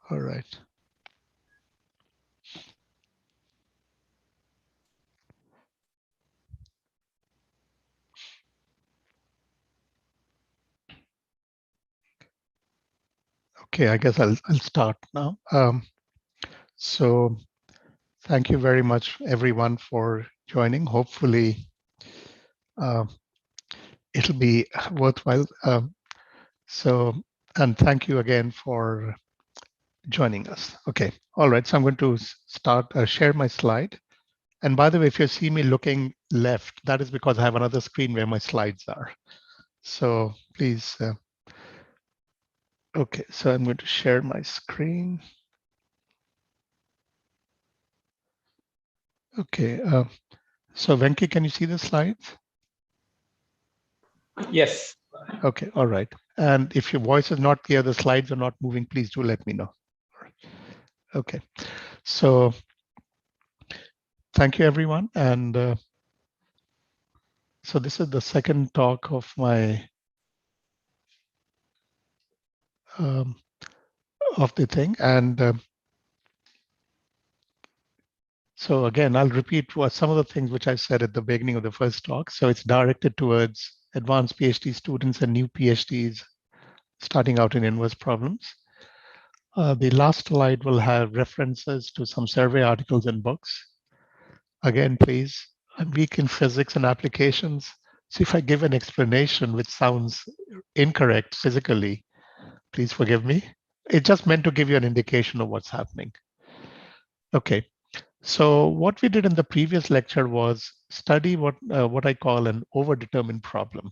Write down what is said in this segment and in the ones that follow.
All right. Okay, I guess I'll start now. So thank you very much, everyone, for joining. Hopefully, it'll be worthwhile. And thank you again for joining us. Okay, all right. So I'm going to start share my slide. And by the way, if you see me looking left, that is because I have another screen where my slides are. So please. Okay, so I'm going to share my screen. Okay, so Venki, can you see the slides? Yes. Okay, all right. And if your voice is not clear, the slides are not moving, please do let me know. Okay, so thank you, everyone. And so this is the second talk of my of the thing. And so again, I'll repeat what some of the things which I said at the beginning of the first talk. So it's directed towards advanced PhD students and new PhDs starting out in inverse problems. The last slide will have references to some survey articles and books. Again, please, I'm weak in physics and applications. So if I give an explanation which sounds incorrect physically, please forgive me. It just meant to give you an indication of what's happening. Okay, so what we did in the previous lecture was study what I call an overdetermined problem.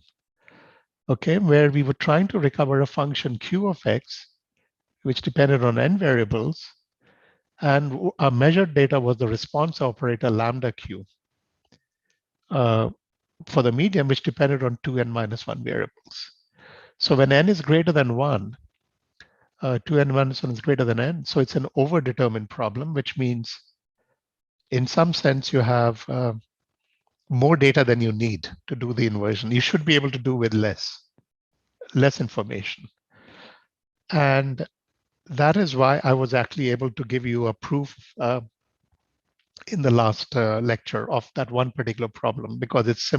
Okay, where we were trying to recover a function q of x, which depended on n variables, and our measured data was the response operator lambda q for the medium, which depended on 2n minus 1 variables. So when n is greater than 1, 2n minus 1 is greater than n. So it's an overdetermined problem, which means in some sense you have more data than you need to do the inversion. You should be able to do with less information. And that is why I was actually able to give you a proof in the last lecture of that one particular problem, because it's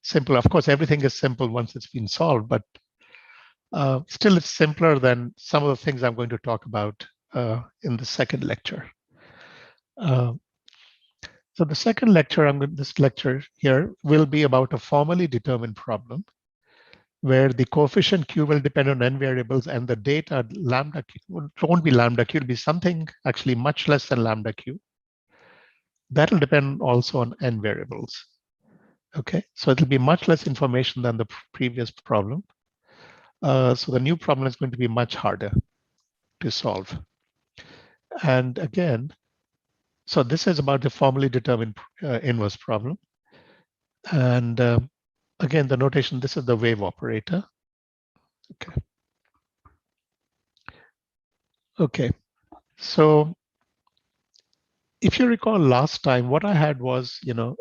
simple. Of course, everything is simple once it's been solved, but still it's simpler than some of the things I'm going to talk about in the second lecture. So the second lecture, this lecture here will be about a formally determined problem where the coefficient q will depend on n variables and the data lambda q won't be lambda q, it'll be something actually much less than lambda q. That'll depend also on n variables. Okay, so it'll be much less information than the previous problem. So the new problem is going to be much harder to solve. And again, so this is about the formally determined inverse problem. And again, the notation, this is the wave operator. Okay. Okay, so if you recall last time, what I had was,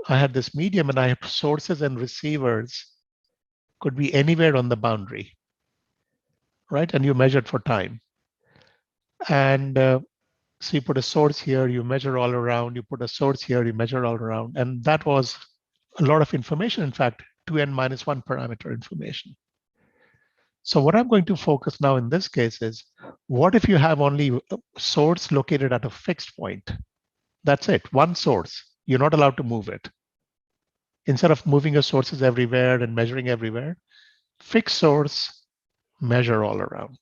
I had this medium and I had sources and receivers could be anywhere on the boundary, right? And you measured for time. And so you put a source here, you measure all around, you put a source here, you measure all around. And that was a lot of information, in fact, 2n minus 1 parameter information. So what I'm going to focus now in this case is, what if you have only a source located at a fixed point? That's it, one source. You're not allowed to move it. Instead of moving your sources everywhere and measuring everywhere, fixed source, measure all around.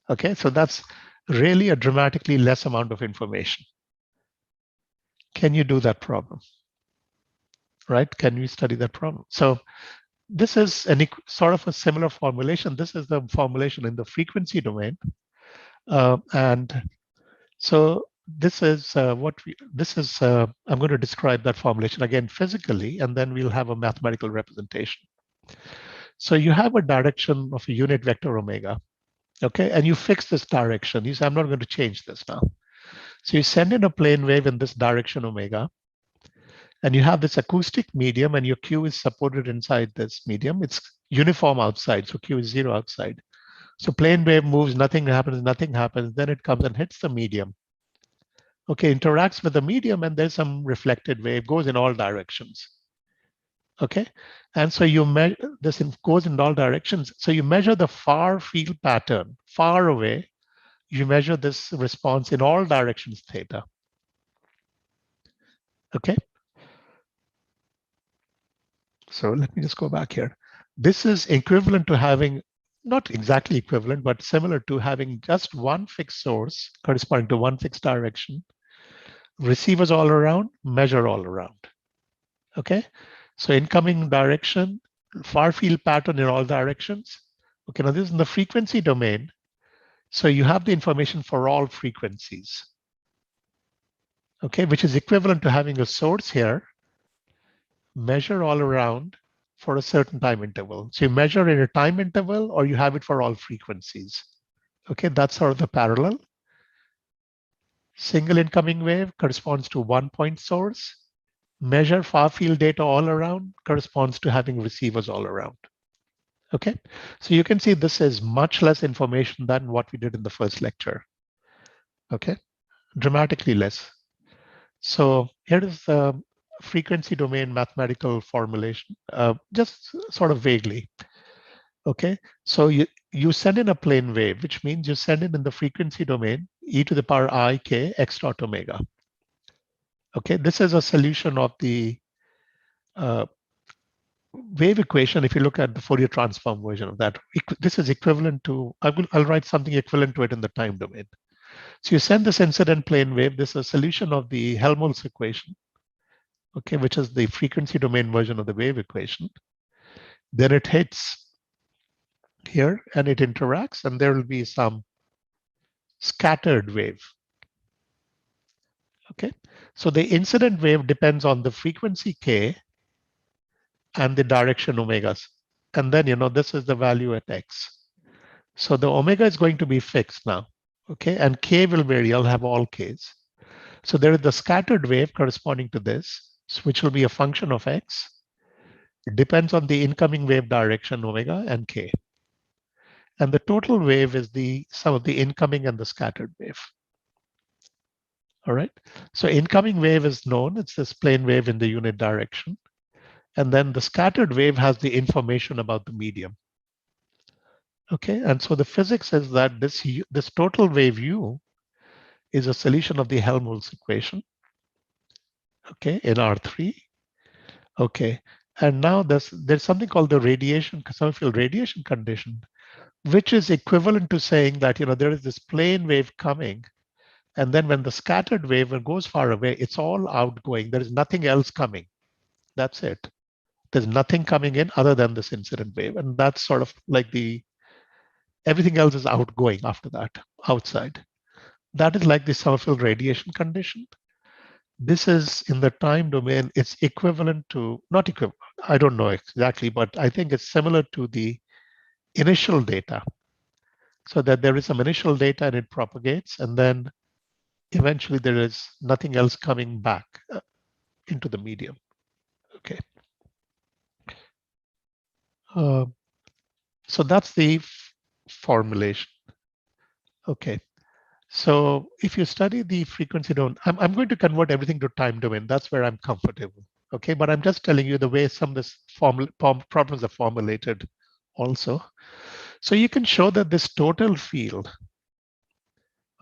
Okay, so that's really a dramatically less amount of information. Can you do that problem? Right? Can we study that problem? So this is sort of a similar formulation. This is the formulation in the frequency domain. And so this is I'm going to describe that formulation again physically, and then we'll have a mathematical representation. So you have a direction of a unit vector omega, okay? And you fix this direction. You say, I'm not going to change this now. So you send in a plane wave in this direction omega, and you have this acoustic medium, and your Q is supported inside this medium. It's uniform outside, so Q is 0 outside. So plane wave moves, nothing happens, then it comes and hits the medium. Okay, interacts with the medium, and there's some reflected wave, goes in all directions. Okay, and so you measure this goes in all directions. So you measure the far field pattern, far away. You measure this response in all directions, theta. Okay. So let me just go back here. This is equivalent to having, not exactly equivalent, but similar to having just one fixed source corresponding to one fixed direction, receivers all around, measure all around. Okay. So incoming direction, far field pattern in all directions. Okay, now this is in the frequency domain. So you have the information for all frequencies. Okay, which is equivalent to having a source here, measure all around for a certain time interval. So you measure in a time interval or you have it for all frequencies. Okay, that's sort of the parallel. Single incoming wave corresponds to one point source. Measure far field data all around corresponds to having receivers all around. Okay, so you can see this is much less information than what we did in the first lecture. Okay, dramatically less. So here is the frequency domain mathematical formulation, just sort of vaguely. Okay, so you send in a plane wave, which means you send it in the frequency domain, e to the power I k x dot omega. Okay, this is a solution of the wave equation. If you look at the Fourier transform version of that, this is equivalent to, I'll write something equivalent to it in the time domain. So you send this incident plane wave, this is a solution of the Helmholtz equation, okay, which is the frequency domain version of the wave equation. Then it hits here and it interacts, and there will be some scattered wave. Okay, so the incident wave depends on the frequency k and the direction omegas. And then, this is the value at x. So the omega is going to be fixed now. Okay, and k will vary. I'll have all k's. So there is the scattered wave corresponding to this, which will be a function of x. It depends on the incoming wave direction omega and k. And the total wave is the sum of the incoming and the scattered wave. All right. So incoming wave is known. It's this plane wave in the unit direction. And then the scattered wave has the information about the medium. Okay. And so the physics is that this total wave u is a solution of the Helmholtz equation. Okay. In R3. Okay. And now there's something called the radiation, Sommerfeld radiation condition, which is equivalent to saying that, there is this plane wave coming. And then when the scattered wave goes far away, it's all outgoing. There is nothing else coming. That's it. There's nothing coming in other than this incident wave. And that's sort of like everything else is outgoing after that, outside. That is like the Sommerfeld radiation condition. This is in the time domain, it's equivalent to, not equivalent, I don't know exactly, but I think it's similar to the initial data. So that there is some initial data and it propagates, and then eventually there is nothing else coming back into the medium. Okay. So that's the formulation. Okay. So if you study the frequency domain, I'm going to convert everything to time domain. That's where I'm comfortable. Okay. But I'm just telling you the way some of this problems are formulated also. So you can show that this total field,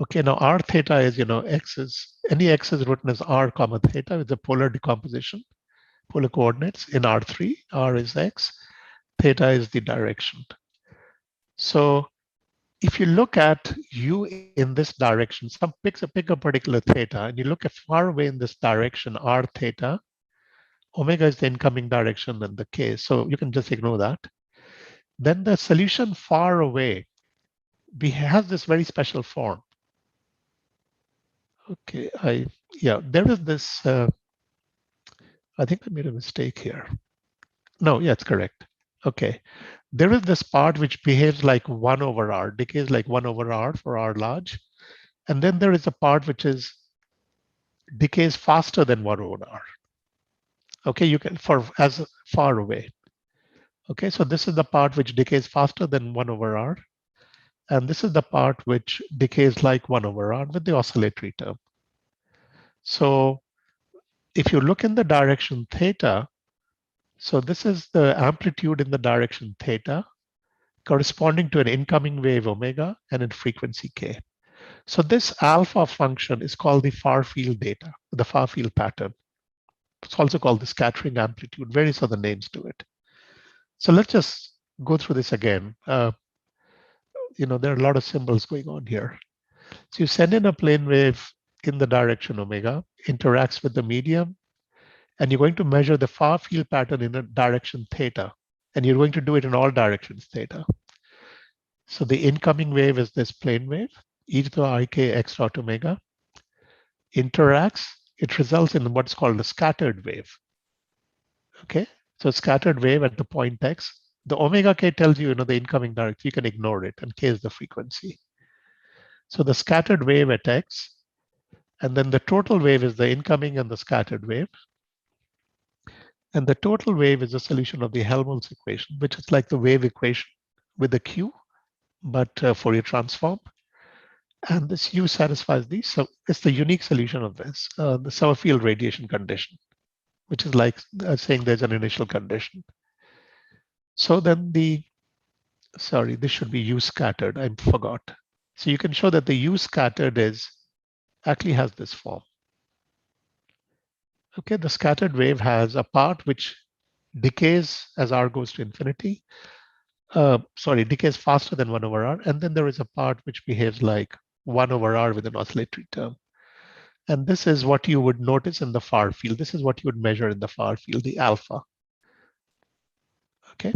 okay, now r theta is, any x is written as r comma theta with the polar decomposition, polar coordinates in R3, r is x, theta is the direction. So if you look at u in this direction, pick a particular theta, and you look at far away in this direction, r theta, omega is the incoming direction and the k, so you can just ignore that. Then the solution far away has this very special form. Okay, there is this, I think I made a mistake here. No, yeah, it's correct. Okay, there is this part which behaves like 1 over r, decays like 1 over r for r large. And then there is a part which decays faster than 1 over r. Okay, you can, as far away. Okay, so this is the part which decays faster than 1 over r. And this is the part which decays like 1 over r with the oscillatory term. So if you look in the direction theta, so this is the amplitude in the direction theta corresponding to an incoming wave omega and in frequency k. So this alpha function is called the far field data, the far field pattern. It's also called the scattering amplitude, various other names to it. So let's just go through this again. There are a lot of symbols going on here. So you send in a plane wave in the direction omega, interacts with the medium, and you're going to measure the far field pattern in a direction theta, and you're going to do it in all directions theta. So the incoming wave is this plane wave, e to the ik x dot omega, interacts, it results in what's called a scattered wave. Okay, so scattered wave at the point x. The omega k tells you, the incoming direction. You can ignore it, and k is the frequency. So the scattered wave at x, and then the total wave is the incoming and the scattered wave. And the total wave is a solution of the Helmholtz equation, which is like the wave equation with the q, but Fourier transform. And this u satisfies these. So it's the unique solution of this, the Summerfield radiation condition, which is like saying there's an initial condition. So then this should be u scattered. I forgot. So you can show that the u scattered actually has this form. Okay, the scattered wave has a part which decays as r goes to infinity. Decays faster than 1 over r. And then there is a part which behaves like 1 over r with an oscillatory term. And this is what you would notice in the far field. This is what you would measure in the far field, the alpha. Okay,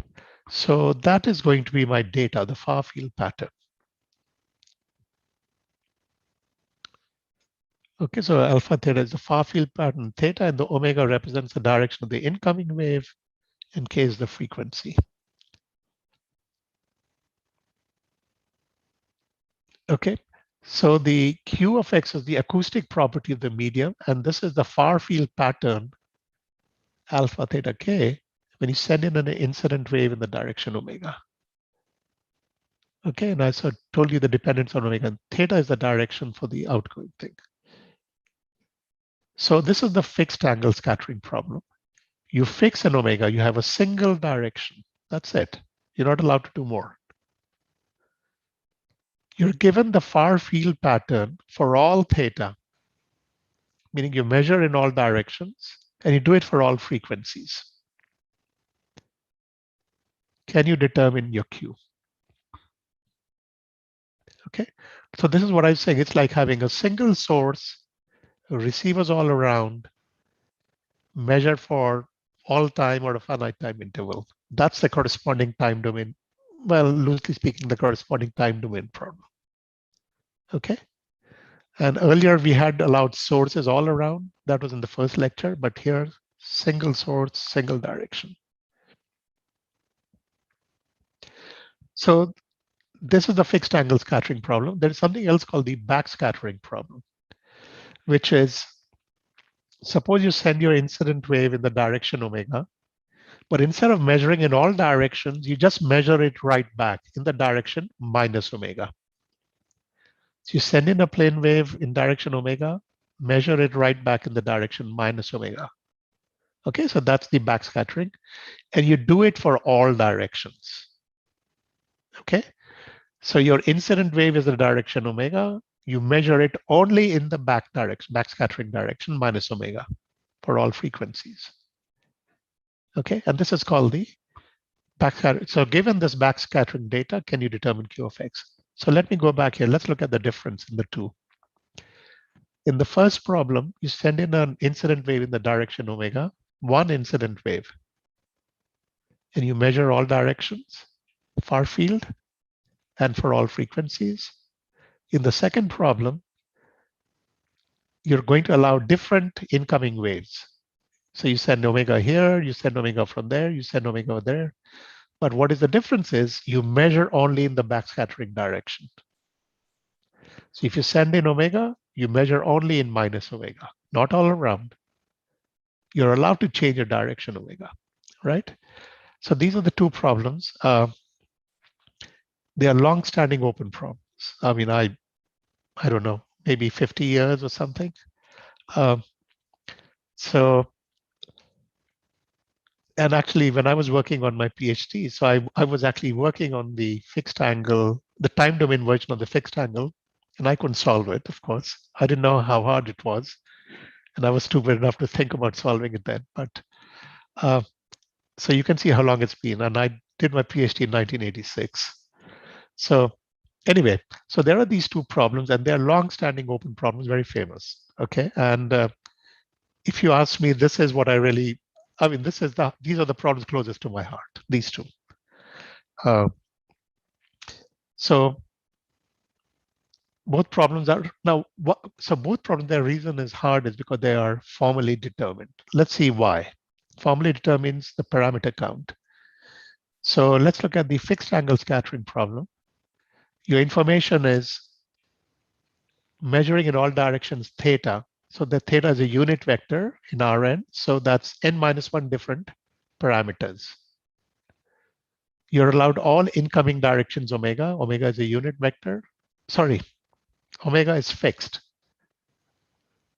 so that is going to be my data, the far field pattern. Okay, so alpha theta is the far field pattern theta, and the omega represents the direction of the incoming wave, and k is the frequency. Okay, so the q of x is the acoustic property of the medium, and this is the far field pattern alpha theta k when you send in an incident wave in the direction omega. Okay, and I told you the dependence on omega, and theta is the direction for the outgoing thing. So this is the fixed angle scattering problem. You fix an omega, you have a single direction. That's it. You're not allowed to do more. You're given the far field pattern for all theta, meaning you measure in all directions, and you do it for all frequencies. Can you determine your Q? Okay, so this is what I'm saying. It's like having a single source, receivers all around, measure for all time or a finite time interval. That's the corresponding time domain. Well, loosely speaking, the corresponding time domain problem. Okay. And earlier we had allowed sources all around. That was in the first lecture, but here, single source, single direction. So this is the fixed angle scattering problem. There is something else called the backscattering problem, which is, suppose you send your incident wave in the direction omega, but instead of measuring in all directions, you just measure it right back in the direction minus omega. So you send in a plane wave in direction omega, measure it right back in the direction minus omega. Okay, so that's the backscattering, and you do it for all directions. Okay, so your incident wave is the direction omega. You measure it only in the backscattering direction minus omega for all frequencies. Okay, and this is called the backscattering. So given this backscattering data, can you determine Q of X? So let me go back here. Let's look at the difference in the two. In the first problem, you send in an incident wave in the direction omega, one incident wave, and you measure all directions, far field, and for all frequencies. In the second problem, you're going to allow different incoming waves. So you send omega here, you send omega from there, you send omega there. But what is the difference is you measure only in the backscattering direction. So if you send in omega, you measure only in minus omega, not all around. You're allowed to change your direction omega, right? So these are the two problems. They are long-standing open problems. I mean, I don't know, maybe 50 years or something. Um, so, and actually, when I was working on my PhD, so I was actually working on the fixed angle, the time domain version of the fixed angle, and I couldn't solve it, of course. I didn't know how hard it was, and I was stupid enough to think about solving it then. But uh, so you can see how long it's been, and I did my PhD in 1986. So anyway, so there are these two problems, and they're long-standing open problems, very famous. Okay, and if you ask me, this is what I really, I mean, these are the problems closest to my heart. These two. So both problems are now. So both problems, their reason is hard is because they are formally determined. Let's see why. Formally determines the parameter count. So let's look at the fixed angle scattering problem. Your information is measuring in all directions theta. So the theta is a unit vector in Rn. So that's n-1 different parameters. You're allowed all incoming directions omega. Omega is a unit vector. Sorry, omega is fixed.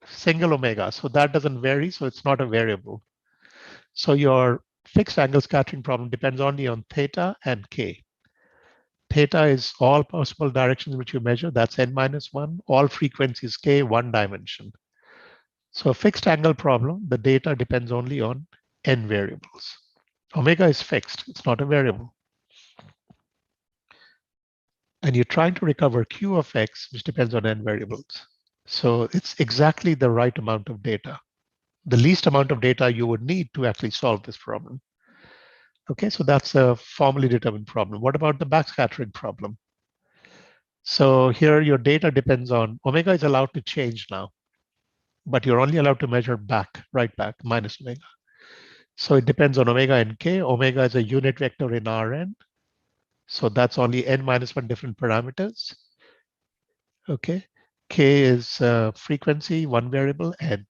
Single omega. So that doesn't vary. So it's not a variable. So your fixed angle scattering problem depends only on theta and k. Theta is all possible directions which you measure. That's n-1. All frequencies k, one dimension. So a fixed angle problem, the data depends only on n variables. Omega is fixed. It's not a variable. And you're trying to recover Q of x, which depends on n variables. So it's exactly the right amount of data. The least amount of data you would need to actually solve this problem. Okay, so that's a formally determined problem. What about the backscattering problem? So here your data depends on, omega is allowed to change now, but you're only allowed to measure back, right back, minus omega. So it depends on omega and k. Omega is a unit vector in Rn. So that's only n-1 different parameters. Okay. K is frequency, one variable, n.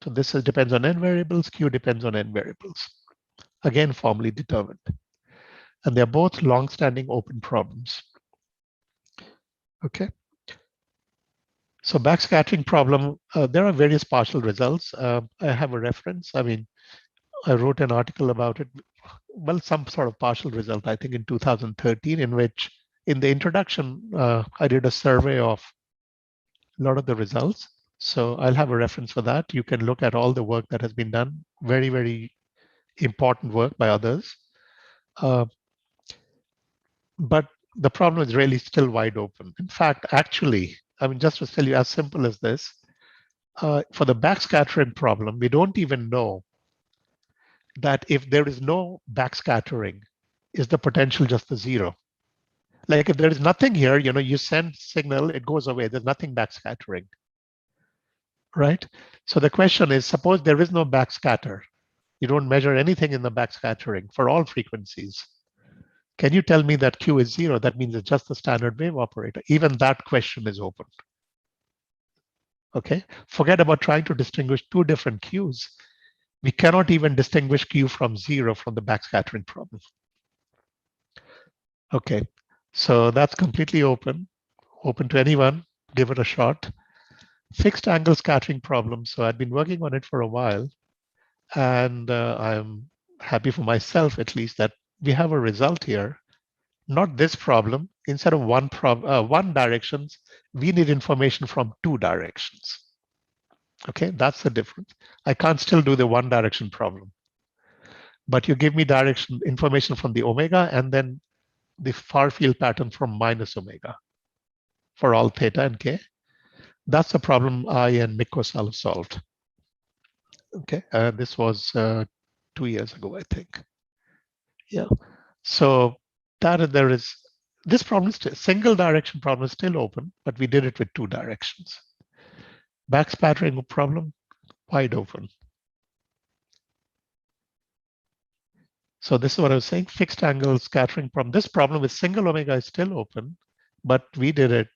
So this depends on n variables. Q depends on n variables. Again, formally determined. And they're both long-standing open problems. Okay. So backscattering problem, there are various partial results. I have a reference. I mean, I wrote an article about it. Well, some sort of partial result, I think in 2013, in which in the introduction, I did a survey of a lot of the results. So I'll have a reference for that. You can look at all the work that has been done. Very, very important work by others. But the problem is really still wide open. In fact, actually, I mean, just to tell you as simple as this, for the backscattering problem, we don't even know that if there is no backscattering, is the potential just the zero? Like if there is nothing here, you send signal, it goes away. There's nothing backscattering, right? So the question is, suppose there is no backscatter. You don't measure anything in the backscattering for all frequencies. Can you tell me that Q is zero? That means it's just the standard wave operator. Even that question is open. Okay, forget about trying to distinguish two different Qs. We cannot even distinguish Q from zero from the backscattering problem. Okay, so that's completely open to anyone, give it a shot. Fixed angle scattering problem. So I've been working on it for a while, and I'm happy for myself, at least, that we have a result here. Not this problem. Instead of one directions, we need information from two directions. Okay, that's the difference. I can't still do the one direction problem, but you give me direction information from the omega and then the far field pattern from minus omega for all theta and k. That's the problem I and Mikko-san solved. Okay, this was 2 years ago, I think. Yeah, so there is, this problem is single direction problem is still open, but we did it with two directions. Backscattering problem, wide open. So this is what I was saying, fixed angle scattering problem. This problem with single omega is still open, but we did it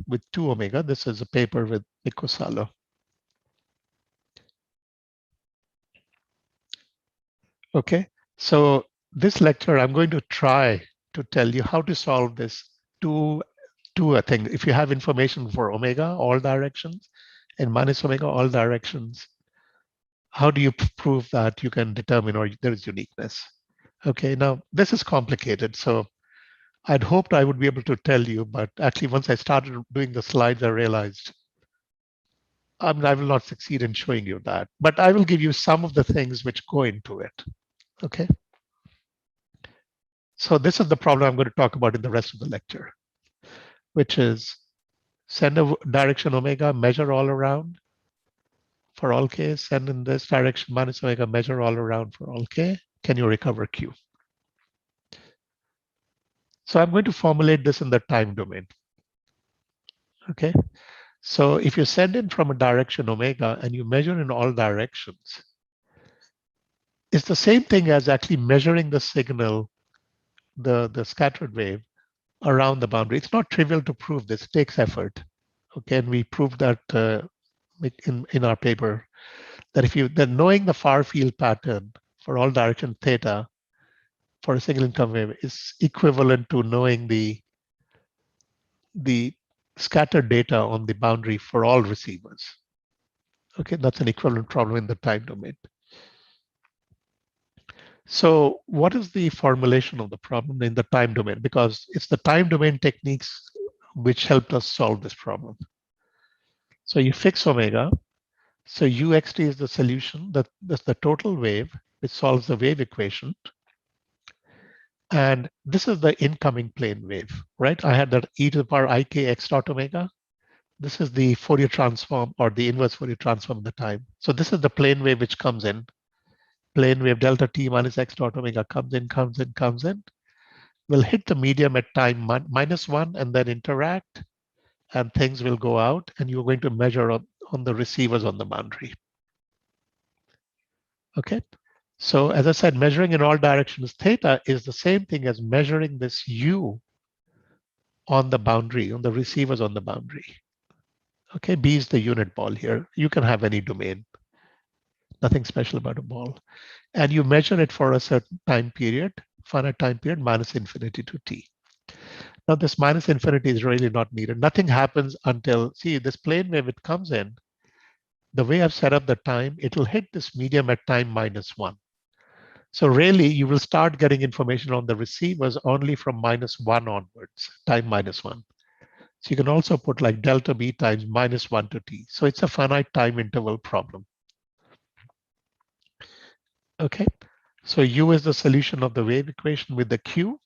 with two omega. This is a paper with Mikko-san. Okay, so this lecture, I'm going to try to tell you how to solve this two I think if you have information for omega all directions and minus omega all directions, how do you prove that you can determine or there is uniqueness? Okay, now this is complicated. So I'd hoped I would be able to tell you, but actually once I started doing the slides, I realized I will not succeed in showing you that, but I will give you some of the things which go into it. Okay. So this is the problem I'm going to talk about in the rest of the lecture, which is send a direction omega, measure all around for all k, send in this direction minus omega, measure all around for all k. Can you recover q? So I'm going to formulate this in the time domain. Okay. So if you send in from a direction omega and you measure in all directions, it's the same thing as actually measuring the signal, the scattered wave around the boundary. It's not trivial to prove this, it takes effort. Okay, and we proved that in our paper, that if you, then knowing the far field pattern for all direction theta for a single income wave is equivalent to knowing the scattered data on the boundary for all receivers. Okay, that's an equivalent problem in the time domain. So what is the formulation of the problem in the time domain? Because it's the time domain techniques which helped us solve this problem. So you fix omega. So uxt is the solution, that's the total wave, which solves the wave equation. And this is the incoming plane wave, right? I had that e to the power ik x dot omega. This is the Fourier transform or the inverse Fourier transform of the time. So this is the plane wave which comes in. Plane wave delta t minus x dot omega comes in, will hit the medium at time -1 and then interact, and things will go out, and you're going to measure on the receivers on the boundary. Okay. So as I said, measuring in all directions theta is the same thing as measuring this u on the boundary, on the receivers on the boundary. Okay, B is the unit ball here. You can have any domain. Nothing special about a ball. And you measure it for a certain time period, finite time period, minus infinity to t. Now this minus infinity is really not needed. Nothing happens until, see this plane wave, it comes in, the way I've set up the time, it will hit this medium at time -1. So really, you will start getting information on the receivers only from -1 onwards, time -1. So you can also put like delta B times -1 to t. So it's a finite time interval problem. Okay, so U is the solution of the wave equation with the Q.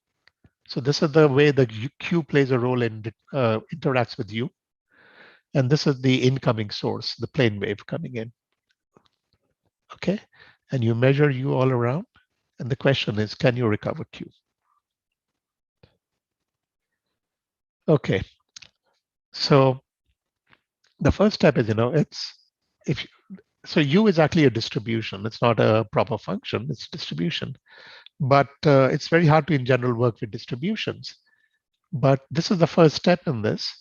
So this is the way that Q plays a role in interacts with U. And this is the incoming source, the plane wave coming in. Okay, and you measure U all around. And the question is, can you recover Q? Okay, so the first step is, so U is actually a distribution. It's not a proper function, it's distribution. But it's very hard to, in general, work with distributions. But this is the first step in this,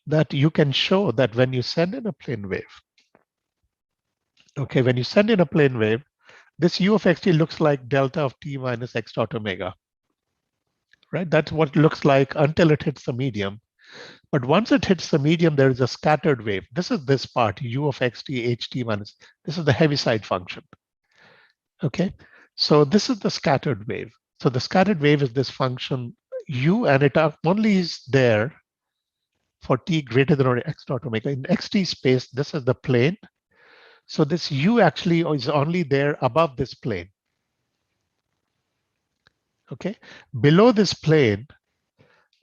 that you can show that when you send in a plane wave, okay, when you send in a plane wave, this U of xt looks like delta of t minus x dot omega, right? That's what it looks like until it hits the medium. But once it hits the medium, there is a scattered wave. This is this part, U of xt ht minus, this is the Heaviside function, okay? So this is the scattered wave. So the scattered wave is this function U, and it only is there for t greater than or x dot omega. In xt space, this is the plane. So this U actually is only there above this plane. Okay, below this plane,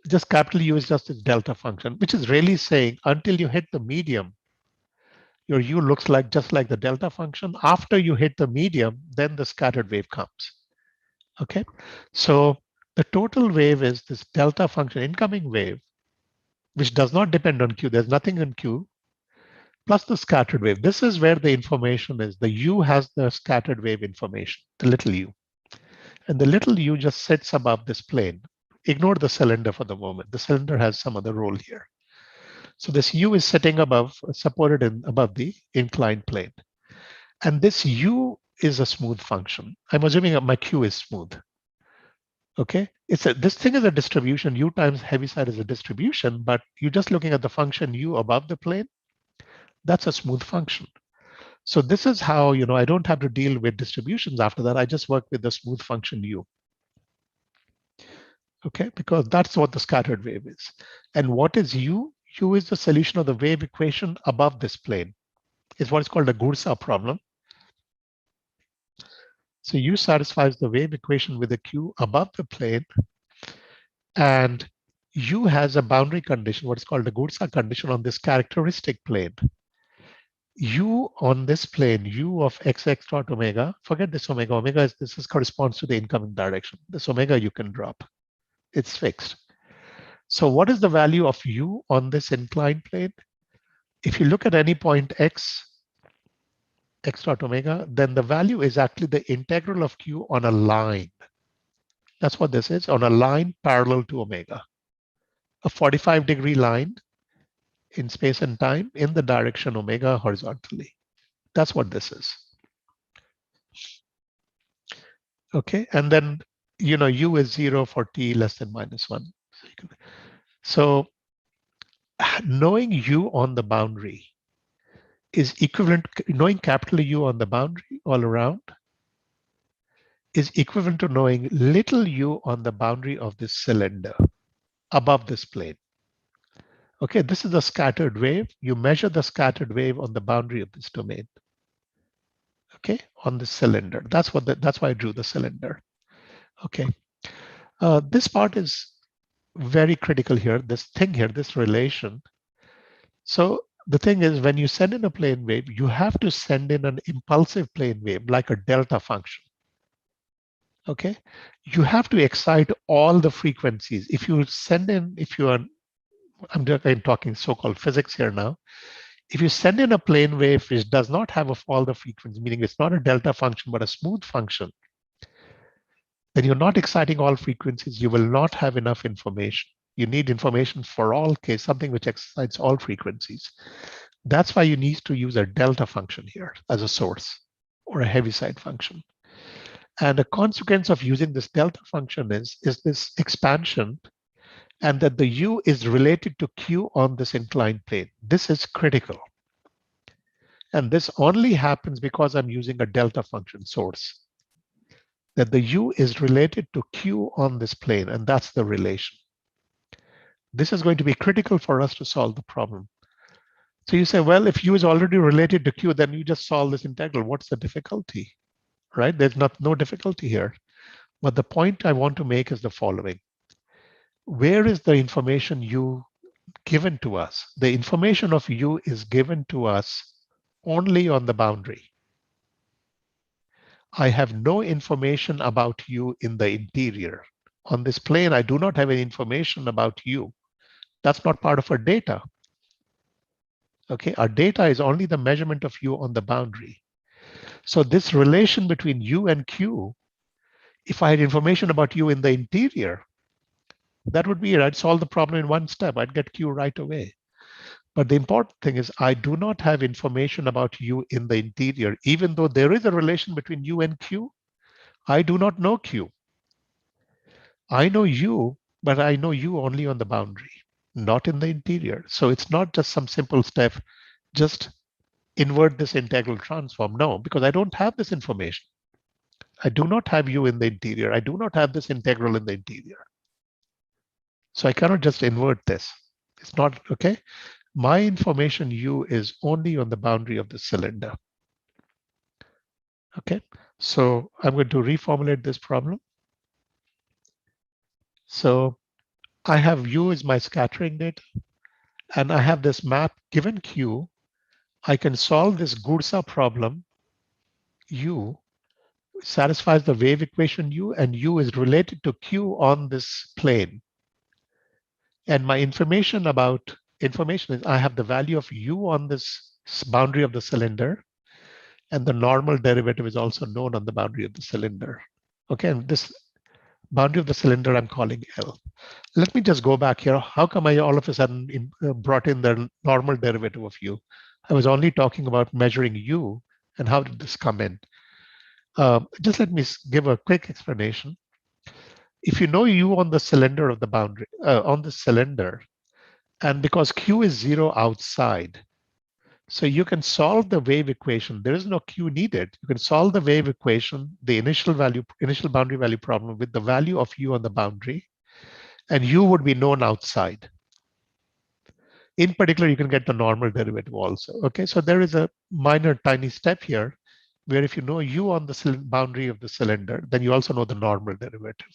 just capital U is just its delta function, which is really saying until you hit the medium, your U looks like just like the delta function. After you hit the medium, then the scattered wave comes. Okay, so the total wave is this delta function, incoming wave, which does not depend on Q. There's nothing in Q, plus the scattered wave. This is where the information is. The U has the scattered wave information, the little u. And the little u just sits above this plane. Ignore the cylinder for the moment. The cylinder has some other role here. So this u is sitting above, supported above the inclined plane. And this u is a smooth function. I'm assuming that my q is smooth. Okay, This thing is a distribution. U times Heaviside is a distribution, but you're just looking at the function U above the plane. That's a smooth function. So this is how, I don't have to deal with distributions after that. I just work with the smooth function U. Okay, because that's what the scattered wave is. And what is U? U is the solution of the wave equation above this plane. It's what is called a Gursa problem. So U satisfies the wave equation with a Q above the plane, and U has a boundary condition, what is called a Gursa condition on this characteristic plane. U on this plane, U of x dot omega, forget this omega. Omega this corresponds to the incoming direction. This omega you can drop. It's fixed. So what is the value of U on this inclined plane? If you look at any point x dot omega, then the value is actually the integral of Q on a line. That's what this is, on a line parallel to omega. A 45-degree line in space and time in the direction omega horizontally. That's what this is. Okay, and then U is 0 for t less than -1. So knowing U on the boundary is equivalent, knowing capital U on the boundary all around is equivalent to knowing little u on the boundary of this cylinder above this plane. Okay, this is a scattered wave. You measure the scattered wave on the boundary of this domain. Okay, on the cylinder. That's why I drew the cylinder. Okay, this part is very critical here. This thing here, this relation. So the thing is, when you send in a plane wave, you have to send in an impulsive plane wave, like a delta function. Okay, you have to excite all the frequencies. If you send in, I'm talking so-called physics here now. If you send in a plane wave which does not have all the frequencies, meaning it's not a delta function but a smooth function, then you're not exciting all frequencies. You will not have enough information. You need information for all cases, something which excites all frequencies. That's why you need to use a delta function here as a source, or a Heaviside function. And a consequence of using this delta function is this expansion, and that the U is related to Q on this inclined plane. This is critical. And this only happens because I'm using a delta function source. That the U is related to Q on this plane, and that's the relation. This is going to be critical for us to solve the problem. So you say, well, if U is already related to Q, then you just solve this integral. What's the difficulty? Right? There's no difficulty here. But the point I want to make is the following. Where is the information U given to us? The information of U is given to us only on the boundary. I have no information about U in the interior. On this plane, I do not have any information about U. That's not part of our data. Okay, our data is only the measurement of U on the boundary. So this relation between U and Q, if I had information about U in the interior, that would be it. I'd solve the problem in one step. I'd get Q right away. But the important thing is I do not have information about U in the interior. Even though there is a relation between U and Q, I do not know Q. I know U, but I know U only on the boundary, not in the interior. So it's not just some simple step, just invert this integral transform. No, because I don't have this information. I do not have U in the interior. I do not have this integral in the interior. So I cannot just invert this. It's not, okay? My information U is only on the boundary of the cylinder. Okay, so I'm going to reformulate this problem. So I have U as my scattering data, and I have this map given Q. I can solve this Gursa problem. U satisfies the wave equation U, and U is related to Q on this plane. And my information is I have the value of U on this boundary of the cylinder, and the normal derivative is also known on the boundary of the cylinder. Okay, and this boundary of the cylinder I'm calling L. Let me just go back here. How come I all of a sudden brought in the normal derivative of U? I was only talking about measuring U, and how did this come in? Just let me give a quick explanation. if you know U on the cylinder of the boundary, on the cylinder, and because Q is 0 outside, so you can solve the wave equation. There is no Q needed. You can solve the wave equation, the initial boundary value problem with the value of U on the boundary, and U would be known outside. In particular, you can get the normal derivative also. Okay, so there is a minor tiny step here where if you know U on the boundary of the cylinder, then you also know the normal derivative.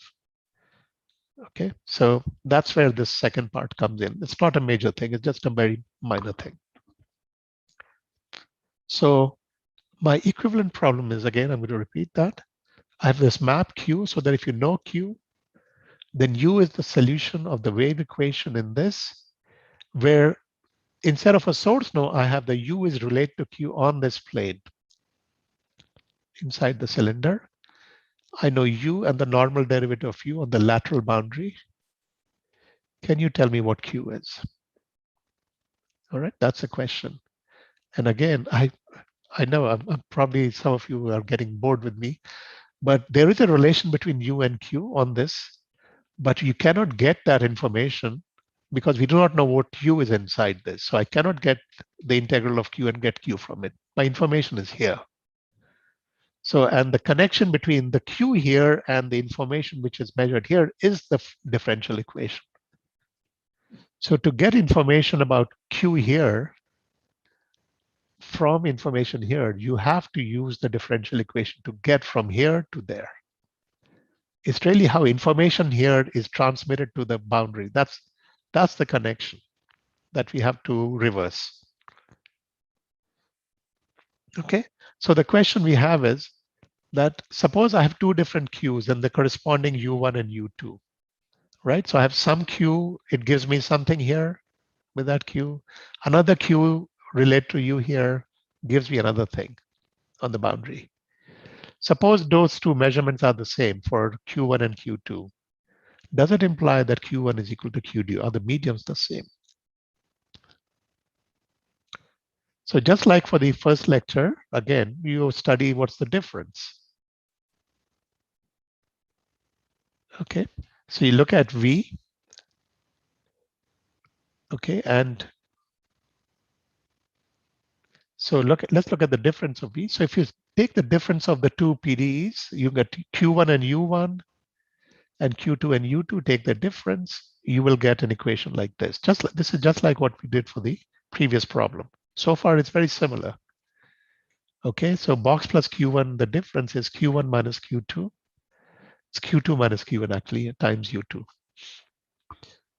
Okay, so that's where this second part comes in. It's not a major thing, it's just a very minor thing. So my equivalent problem is, again, I'm going to repeat that. I have this map Q so that if you know Q, then U is the solution of the wave equation in this, where instead of a source node, I have the U is related to Q on this plane inside the cylinder. I know U and the normal derivative of U on the lateral boundary. Can you tell me what Q is? All right, that's a question. And again, I know I'm probably some of you are getting bored with me, but there is a relation between U and Q on this, but you cannot get that information because we do not know what U is inside this. So I cannot get the integral of Q and get Q from it. My information is here. So, and the connection between the Q here and the information which is measured here is the differential equation. So to get information about Q here from information here, you have to use the differential equation to get from here to there. It's really how information here is transmitted to the boundary. That's the connection that we have to reverse. Okay, so the question we have is that suppose I have two different Qs and the corresponding U1 and U2, right? So I have some Q, it gives me something here with that Q. Another Q related to U here gives me another thing on the boundary. Suppose those two measurements are the same for Q1 and Q2. Does it imply that Q1 is equal to Q2? Are the mediums the same? So just like for the first lecture, again, you study what's the difference. Okay, so you look at V, okay, and so let's look at the difference of V. So if you take the difference of the two PDEs, you get Q1 and U1, and Q2 and U2 take the difference, you will get an equation like this. This is just like what we did for the previous problem. So far, it's very similar. Okay, so box plus Q1, the difference is Q1 minus Q2. It's Q2 minus Q1 actually times U2.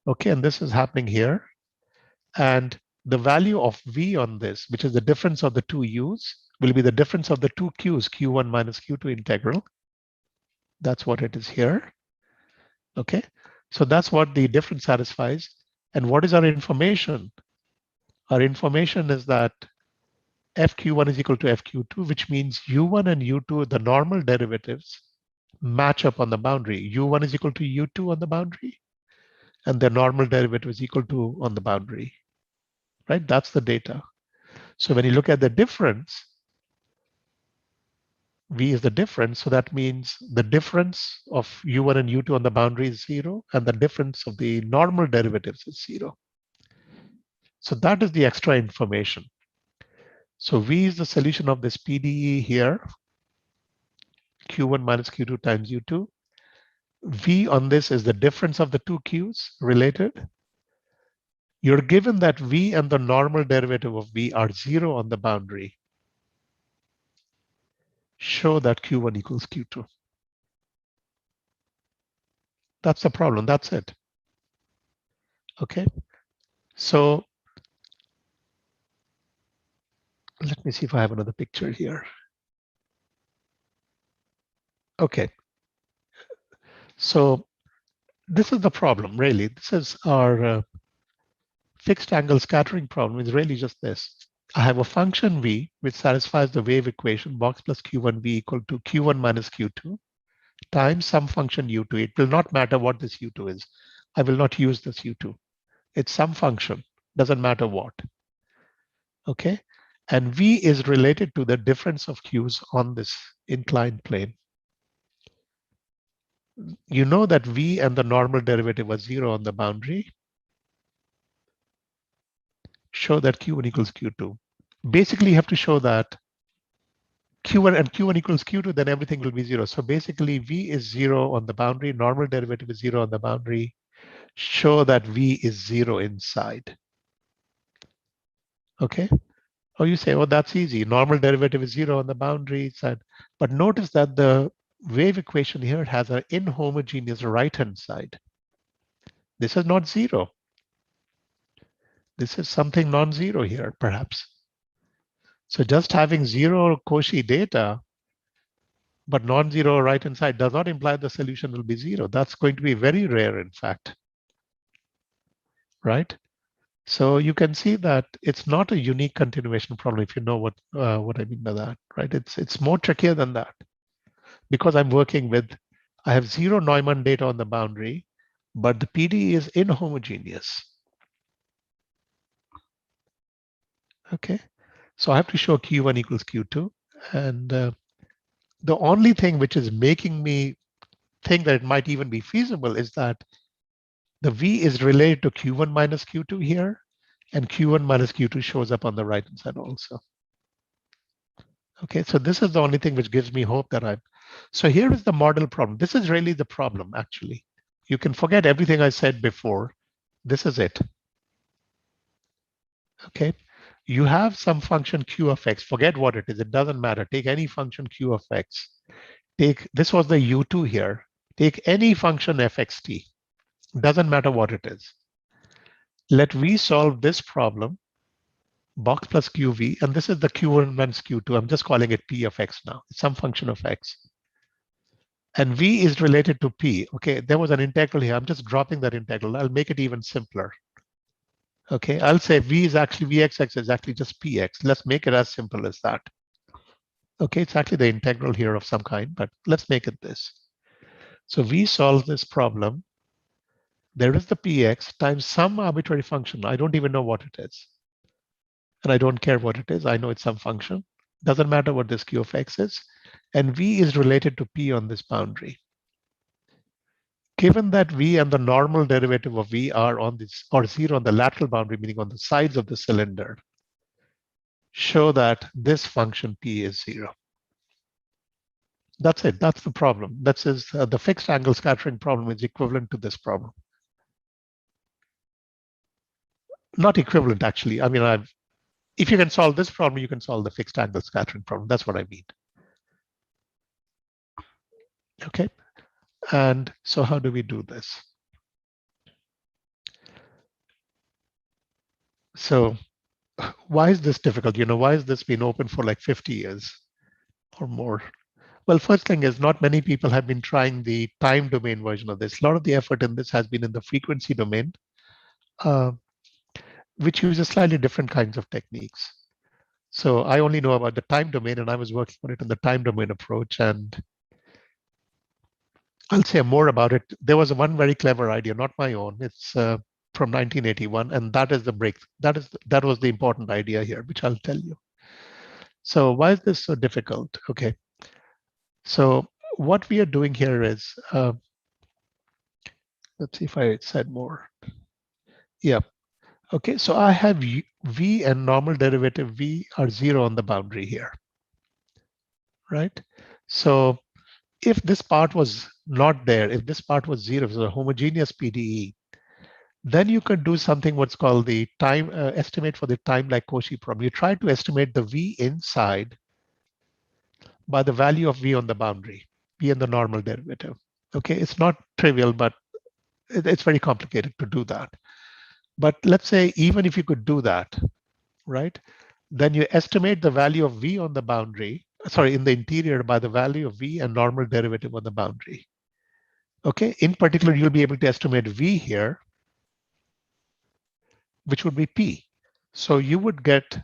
Okay, and this is happening here. And the value of V on this, which is the difference of the two U's, will be the difference of the two Q's, Q1 minus Q2 integral. That's what it is here. Okay, so that's what the difference satisfies. And what is our information? Our information is that FQ1 is equal to FQ2, which means U1 and U2, the normal derivatives, match up on the boundary. U1 is equal to U2 on the boundary, and the normal derivative is equal to on the boundary, right? That's the data. So when you look at the difference, V is the difference. So that means the difference of U1 and U2 on the boundary is 0, and the difference of the normal derivatives is 0. So that is the extra information. So V is the solution of this PDE here, Q1 minus Q2 times U2. V on this is the difference of the two Qs related. You're given that V and the normal derivative of V are 0 on the boundary. Show that Q1 equals Q2. That's the problem. That's it. Okay. So let me see if I have another picture here. Okay. So this is the problem, really. This is our fixed angle scattering problem. Is really just this. I have a function V which satisfies the wave equation box plus Q1V equal to Q1 minus Q2 times some function U2. It will not matter what this U2 is. I will not use this U2. It's some function, doesn't matter what. Okay, and V is related to the difference of Qs on this inclined plane. You know that V and the normal derivative are 0 on the boundary. Show that Q1 equals Q2. Basically, you have to show that Q1 and Q1 equals Q2, then everything will be 0. So basically, V is 0 on the boundary, normal derivative is 0 on the boundary. Show that V is 0 inside. Okay. Oh, you say, oh, that's easy. Normal derivative is 0 on the boundary side. But notice that the wave equation here has an inhomogeneous right-hand side. This is not 0. This is something non-zero here, perhaps. So just having 0 Cauchy data, but non-zero right-hand side does not imply the solution will be 0. That's going to be very rare, in fact. Right? So you can see that it's not a unique continuation problem, if you know what I mean by that, right? It's more trickier than that, because I'm working with, I have 0 Neumann data on the boundary, but the PDE is inhomogeneous. Okay, so I have to show Q1 equals Q2, and the only thing which is making me think that it might even be feasible is that the V is related to Q1 minus Q2 here, and Q1 minus Q2 shows up on the right-hand side also. Okay, so this is the only thing which gives me hope that so here is the model problem. This is really the problem, actually. You can forget everything I said before. This is it. Okay, you have some function Q of X. Forget what it is. It doesn't matter. Take any function Q of X. This was the U2 here. Take any function fxt. Doesn't matter what it is. Let V solve this problem, box plus QV, and this is the Q1 minus Q2. I'm just calling it P of X now. It's some function of X. And V is related to P. Okay, there was an integral here. I'm just dropping that integral. I'll make it even simpler. Okay, I'll say V is actually, Vxx is actually just Px. Let's make it as simple as that. Okay, it's actually the integral here of some kind, but let's make it this. So V solves this problem. There is the Px times some arbitrary function. I don't even know what it is. And I don't care what it is. I know it's some function. Doesn't matter what this Q of X is. And V is related to P on this boundary. Given that V and the normal derivative of V are on this, or 0 on the lateral boundary, meaning on the sides of the cylinder, show that this function P is 0. That's it. That's the problem. That is the fixed angle scattering problem is equivalent to this problem. Not equivalent, actually. I mean, if you can solve this problem, you can solve the fixed angle scattering problem. That's what I mean. Okay. And so how do we do this? So why is this difficult? Why has this been open for like 50 years or more? Well, first thing is not many people have been trying the time domain version of this. A lot of the effort in this has been in the frequency domain, which uses slightly different kinds of techniques. So I only know about the time domain, and I was working on it in the time domain approach. And I'll say more about it. There was one very clever idea, not my own. It's from 1981, and that is the break. That was the important idea here, which I'll tell you. So why is this so difficult? Okay. So what we are doing here is, let's see if I said more. Yeah. Okay. So I have V and normal derivative V are 0 on the boundary here, right? So if this part was not there, if this part was 0, if it was a homogeneous PDE, then you could do something what's called the time estimate for the time like Cauchy problem. You try to estimate the V inside by the value of V on the boundary, V and the normal derivative. Okay, it's not trivial, but it's very complicated to do that. But let's say even if you could do that, right, then you estimate the value of V on the boundary, sorry, in the interior by the value of V and normal derivative on the boundary. Okay, in particular, you'll be able to estimate V here, which would be P. So you would get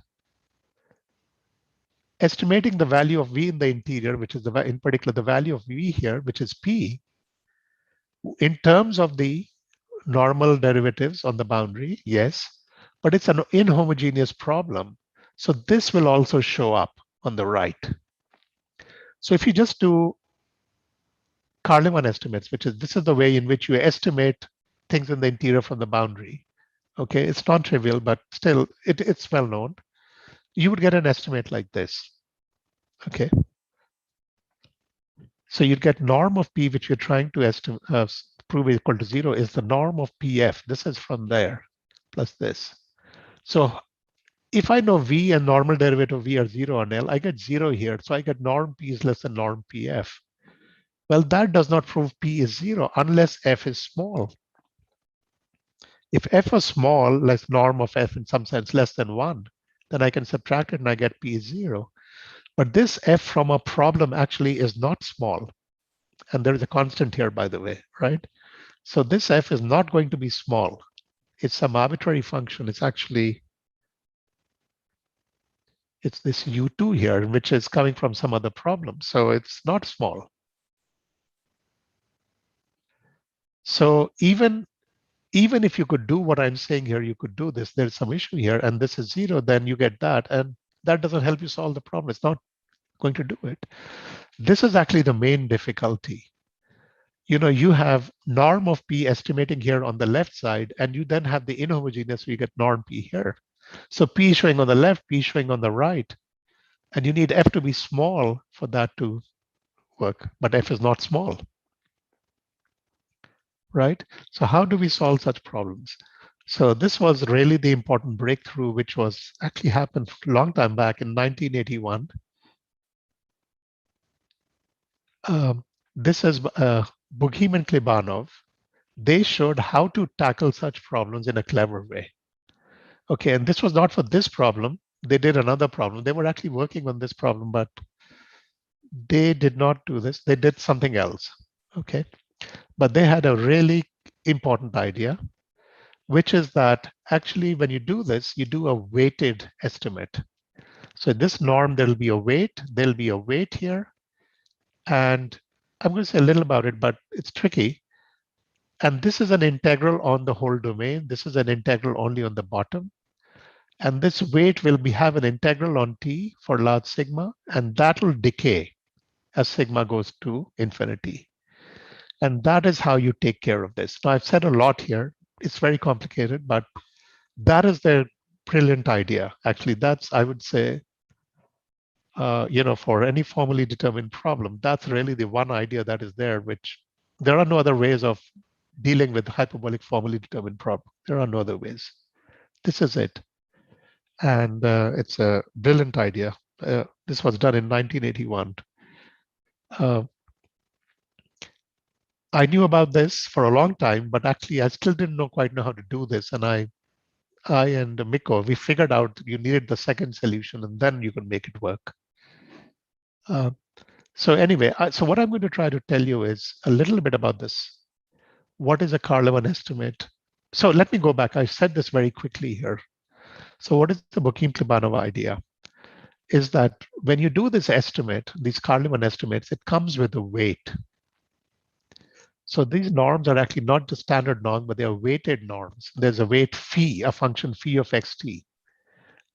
estimating the value of V in the interior, which is in particular the value of V here, which is P, in terms of the normal derivatives on the boundary, yes, but it's an inhomogeneous problem. So this will also show up on the right. So if you just do Carleman estimates, which is this is the way in which you estimate things in the interior from the boundary. Okay, it's non-trivial, but still it's well known. You would get an estimate like this. Okay, so you'd get norm of P, which you're trying to estimate, prove equal to 0, is the norm of PF. This is from there plus this. So if I know V and normal derivative of V are 0 on L, I get 0 here. So I get norm P is less than norm PF. Well, that does not prove P is 0 unless F is small. If F is small, like norm of F in some sense less than 1, then I can subtract it and I get P is 0. But this F from a problem actually is not small. And there is a constant here, by the way, right? So this F is not going to be small. It's some arbitrary function. It's actually, it's this U2 here, which is coming from some other problem. So it's not small. So even if you could do what I'm saying here, you could do this. There's some issue here, and this is 0, then you get that. And that doesn't help you solve the problem. It's not going to do it. This is actually the main difficulty. You know, you have norm of P estimating here on the left side, and you then have the inhomogeneous, so you get norm P here. So P showing on the left, P showing on the right. And you need F to be small for that to work, but F is not small, right? So how do we solve such problems? So this was really the important breakthrough, which was actually happened a long time back in 1981. This is Bugim and Klebanov. They showed how to tackle such problems in a clever way. Okay, and this was not for this problem. They did another problem. They were actually working on this problem, but they did not do this. They did something else. Okay, but they had a really important idea, which is that actually when you do this, you do a weighted estimate. So this norm, there'll be a weight here. And I'm going to say a little about it, but it's tricky. And this is an integral on the whole domain. This is an integral only on the bottom. And this weight will have an integral on T for large sigma, and that will decay as sigma goes to infinity. And that is how you take care of this. Now, I've said a lot here. It's very complicated, but that is the brilliant idea. Actually, that's, I would say, you know, for any formally determined problem, that's really the one idea that is there, which there are no other ways of dealing with hyperbolic formally determined problem. There are no other ways. This is it. And it's a brilliant idea. This was done in 1981. I knew about this for a long time, but actually I still didn't quite know how to do this. And I and Miko, we figured out you needed the second solution, and then you can make it work. So anyway, so what I'm going to try to tell you is a little bit about this. What is a Carleman estimate? So let me go back. I said this very quickly here. So what is the Bokim-Klebanov idea? Is that when you do this estimate, these Carleman estimates, it comes with a weight. So these norms are actually not the standard norm, but they are weighted norms. There's a weight phi, a function phi of xt.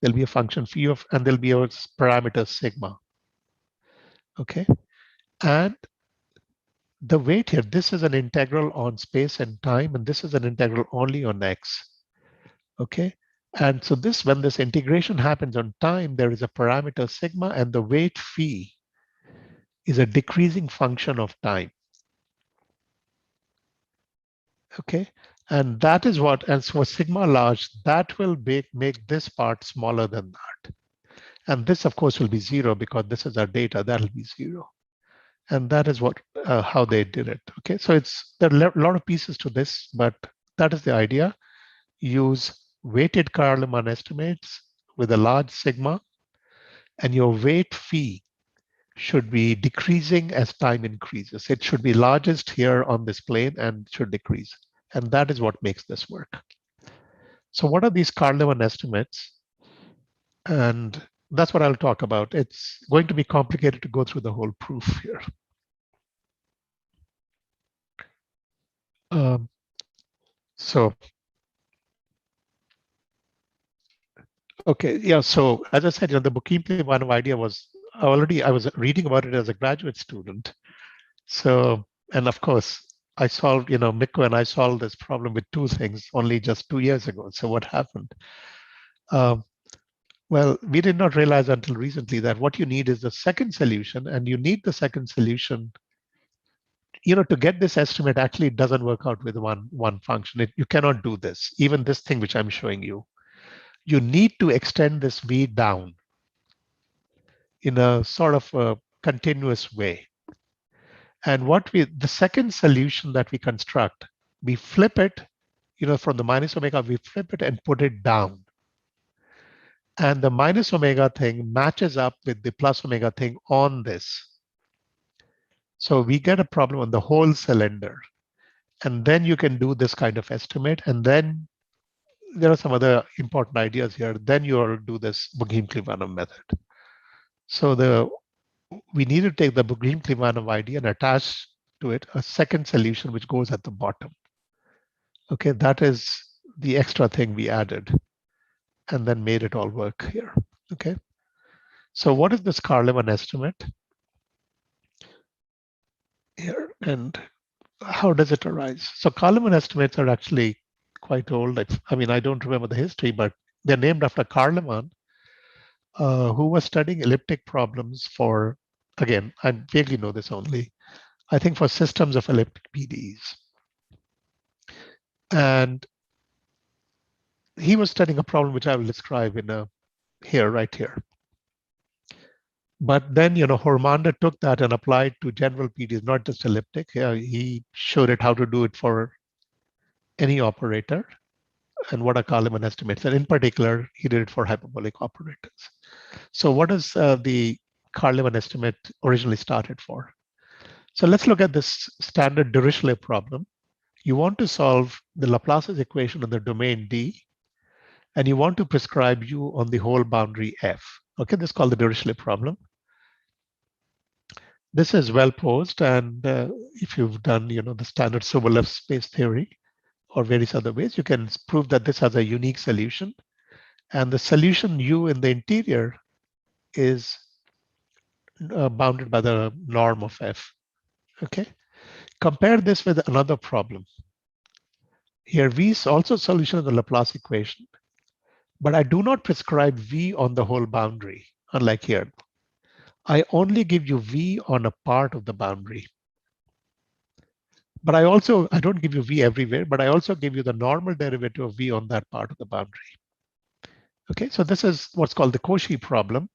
There'll be a function phi of, and there'll be a parameter sigma. Okay. And the weight here, this is an integral on space and time, and this is an integral only on x. Okay. And so this, when this integration happens on time, there is a parameter sigma, and the weight phi is a decreasing function of time. Okay. And that is what, and so for sigma large, that will make this part smaller than that. And this, of course, will be 0 because this is our data. That'll be 0. And that is what how they did it. Okay, so there are a lot of pieces to this, but that is the idea. Use weighted Carleman estimates with a large sigma, and your weight phi should be decreasing as time increases. It should be largest here on this plane and should decrease. And that is what makes this work. So what are these Carleman estimates? And that's what I'll talk about. It's going to be complicated to go through the whole proof here. So, okay, yeah. So as I said, the Bokim-Klebanov idea was I was reading about it as a graduate student. So And of course, I solved, Mikko and I solved this problem with two things only just 2 years ago. So what happened? Um, well, we did not realize until recently that what you need is the second solution, and you need the second solution. To get this estimate, actually, it doesn't work out with one function. You cannot do this. Even this thing which I'm showing you, you need to extend this v down in a sort of a continuous way. And the second solution that we construct, we flip it, from the minus omega, we flip it and put it down. And the minus omega thing matches up with the plus omega thing on this. So we get a problem on the whole cylinder. And then you can do this kind of estimate. And then there are some other important ideas here. Then you'll do this Bugim-Klebanov method. So we need to take the Bugim-Klebanov idea and attach to it a second solution which goes at the bottom. Okay, that is the extra thing we added and then made it all work here. Okay, so what is this Carleman estimate here, and how does it arise? So Carleman estimates are actually quite old. I don't remember the history, but they're named after Carleman, who was studying elliptic problems for, again, I vaguely know this only, I think for systems of elliptic PDEs. And he was studying a problem which I will describe right here. But then, Hormander took that and applied to general PDEs, not just elliptic. He showed it how to do it for any operator and what are Carleman estimates. And in particular, he did it for hyperbolic operators. So what does the Carleman estimate originally started for? So let's look at this standard Dirichlet problem. You want to solve the Laplace's equation in the domain D, and you want to prescribe U on the whole boundary F. Okay, this is called the Dirichlet problem. This is well posed, and if you've done, the standard Sobolev space theory or various other ways, you can prove that this has a unique solution. And the solution U in the interior is bounded by the norm of F. Okay, compare this with another problem. Here, V is also a solution of the Laplace equation, but I do not prescribe V on the whole boundary, unlike here. I only give you V on a part of the boundary. But I don't give you V everywhere, but I also give you the normal derivative of V on that part of the boundary. Okay, so this is what's called the Cauchy problem.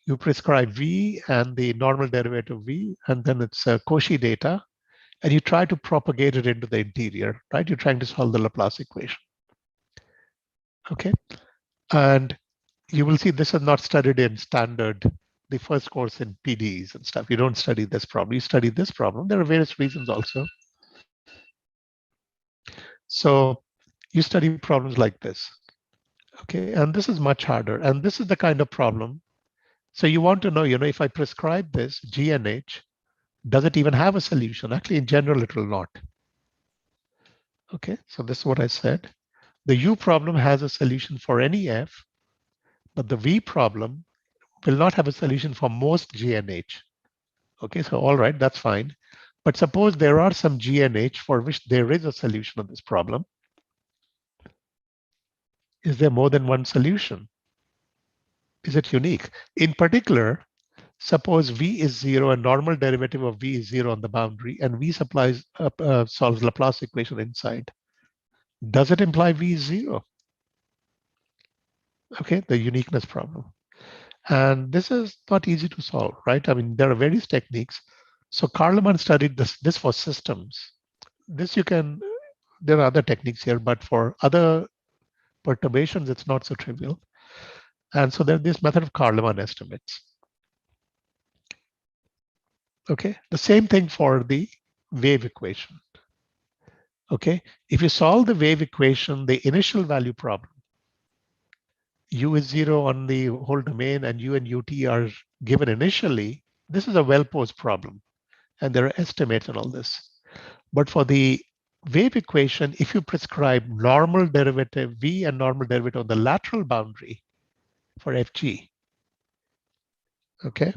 You prescribe V and the normal derivative V, and then it's Cauchy data, and you try to propagate it into the interior, right? You're trying to solve the Laplace equation. Okay, and you will see this is not studied in standard, the first course in PDEs and stuff. You don't study this problem, you study this problem. There are various reasons also. So you study problems like this. Okay, and this is much harder. And this is the kind of problem. So you want to know, if I prescribe this G and H, does it even have a solution? Actually, in general, it will not. Okay, so this is what I said. The U problem has a solution for any F, but the V problem will not have a solution for most G and H. Okay, so all right, that's fine. But suppose there are some G and H for which there is a solution of this problem. Is there more than one solution? Is it unique? In particular, suppose V is 0 and normal derivative of V is 0 on the boundary, and V solves Laplace equation inside. Does it imply V is 0? Okay, the uniqueness problem. And this is not easy to solve, right? I mean, there are various techniques. So Carleman studied this for systems. There are other techniques here, but for other perturbations, it's not so trivial. And so there's this method of Carleman estimates. Okay, the same thing for the wave equation. Okay, if you solve the wave equation, the initial value problem, U is 0 on the whole domain and U and UT are given initially, this is a well-posed problem. And there are estimates and all this. But for the wave equation, if you prescribe normal derivative V and normal derivative on the lateral boundary for FG, okay,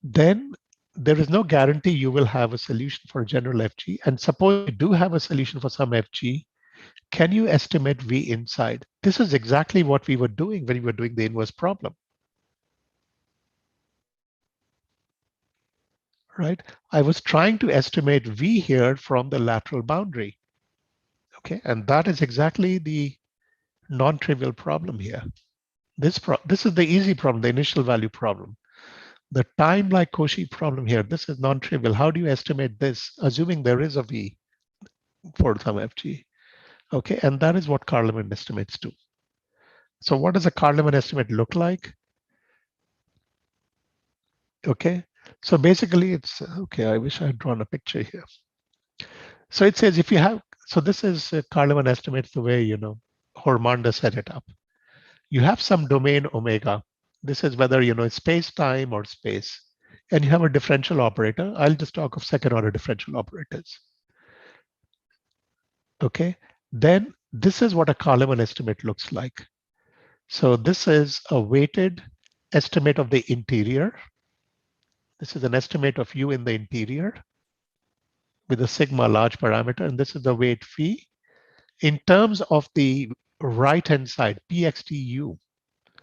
then there is no guarantee you will have a solution for a general FG. And suppose you do have a solution for some FG, can you estimate V inside? This is exactly what we were doing when we were doing the inverse problem. Right? I was trying to estimate V here from the lateral boundary. Okay, and that is exactly the non-trivial problem here. This is the easy problem, the initial value problem. The time like Cauchy problem here, this is non-trivial. How do you estimate this, assuming there is a V for some FG? Okay, and that is what Carl-Lemon estimates do. So what does a Carl-Lemon estimate look like? Okay, so basically it's, okay, I wish I had drawn a picture here. So it says if you have, so this is Carl-Lemon estimates the way, Hormanda set it up. You have some domain omega. This is whether, it's space, time, or space. And you have a differential operator. I'll just talk of second order differential operators. Okay, then this is what a Carl-Lemon estimate looks like. So this is a weighted estimate of the interior. This is an estimate of U in the interior with a sigma large parameter, and this is the weight phi. In terms of the right-hand side, PXTU.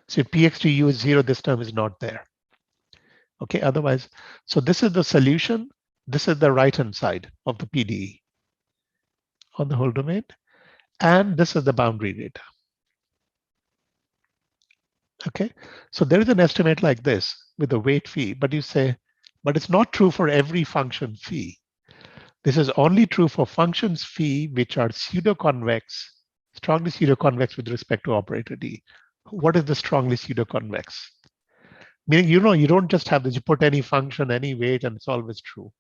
So if PXTU is 0, this term is not there. Okay, otherwise, so this is the solution. This is the right-hand side of the PDE on the whole domain. And this is the boundary data. Okay, so there is an estimate like this with the weight phi, but you say, but it's not true for every function phi. This is only true for functions phi which are pseudo-convex, strongly pseudo-convex with respect to operator D. What is the strongly pseudo-convex? Meaning, you don't just have this, you put any function, any weight, and it's always true.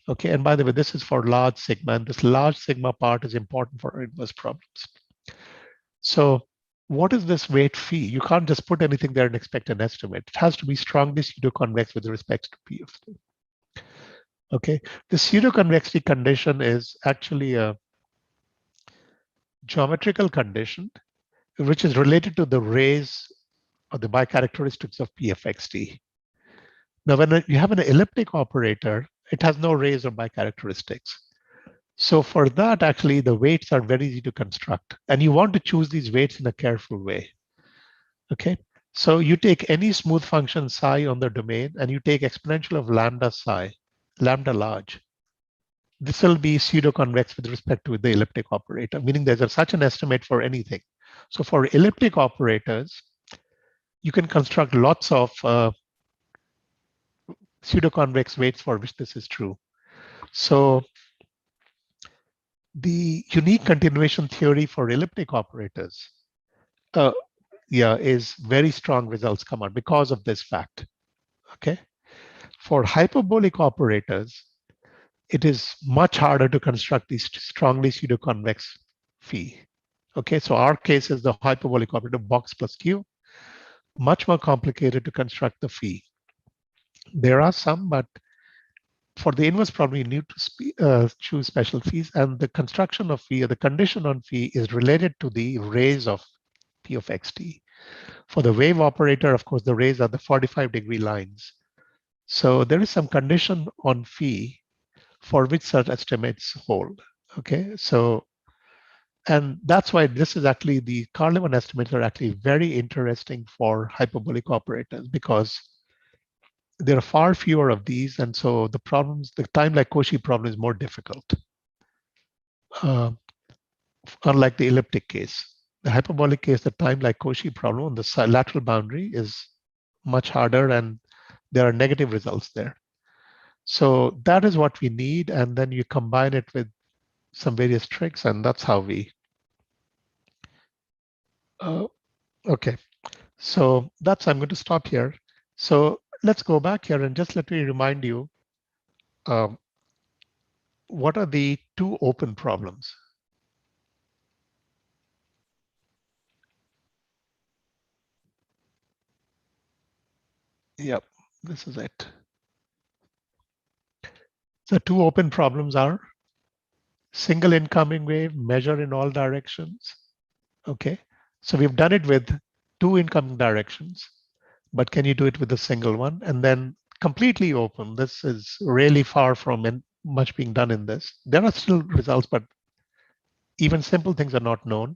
Okay, and by the way, this is for large sigma, and this large sigma part is important for our inverse problems. So what is this weight phi? You can't just put anything there and expect an estimate. It has to be strongly pseudo-convex with respect to P of theta. Okay, the pseudo-convexity condition is actually a geometrical condition which is related to the rays or the bicharacteristics of P of xt. Now, when you have an elliptic operator, it has no rays or bicharacteristics. So for that, actually, the weights are very easy to construct. And you want to choose these weights in a careful way. Okay, so you take any smooth function psi on the domain, and you take exponential of lambda psi, lambda large. This will be pseudo-convex with respect to the elliptic operator, meaning there's such an estimate for anything. So for elliptic operators, you can construct lots of pseudo-convex weights for which this is true. So the unique continuation theory for elliptic operators, is very strong results come out because of this fact. Okay, for hyperbolic operators, it is much harder to construct these strongly pseudo-convex phi. Okay, so our case is the hyperbolic operator box plus q, much more complicated to construct the phi. There are some, but for the inverse problem, you need to choose special phis, and the construction of phi, or the condition on phi, is related to the rays of P of xt. For the wave operator, of course, the rays are the 45-degree lines. So there is some condition on phi for which such estimates hold. Okay, so, and that's why this is actually, the Carl-Lemon estimates are actually very interesting for hyperbolic operators, because there are far fewer of these, and so the time like Cauchy problem is more difficult. Unlike the elliptic case. The hyperbolic case, the time like Cauchy problem on the lateral boundary is much harder, and there are negative results there. So that is what we need, and then you combine it with some various tricks, and that's how we. Okay, so I'm going to stop here. So let's go back here and just let me remind you, what are the two open problems? Yep, this is it. The two open problems are single incoming wave, measure in all directions. Okay, so we've done it with two incoming directions, but can you do it with a single one? And then completely open. This is really far from much being done in this. There are still results, but even simple things are not known.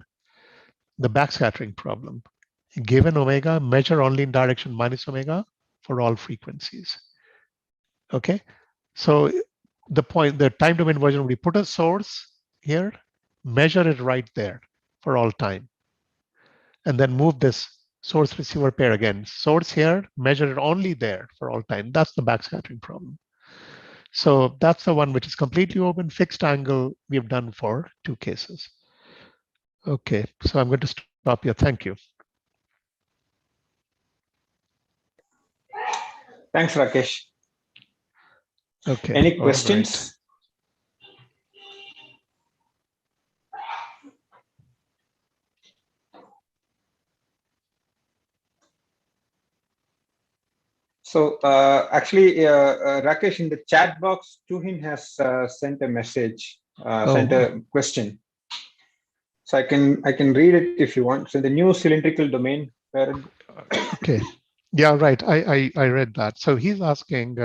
The backscattering problem. Given omega, measure only in direction minus omega for all frequencies. Okay, so the time domain version, we put a source here, measure it right there for all time, and then move this source receiver pair again. Source here, measure it only there for all time. That's the backscattering problem. So that's the one which is completely open. Fixed angle we've done for 2 cases. Okay, so I'm going to stop here. Thank you. Thanks, Rakesh. Okay. Any questions? Right. So actually, Rakesh, in the chat box, Tuhin has sent a message, sent a question. So I can read it if you want. So the new cylindrical domain. Okay. Yeah, right. I read that. So he's asking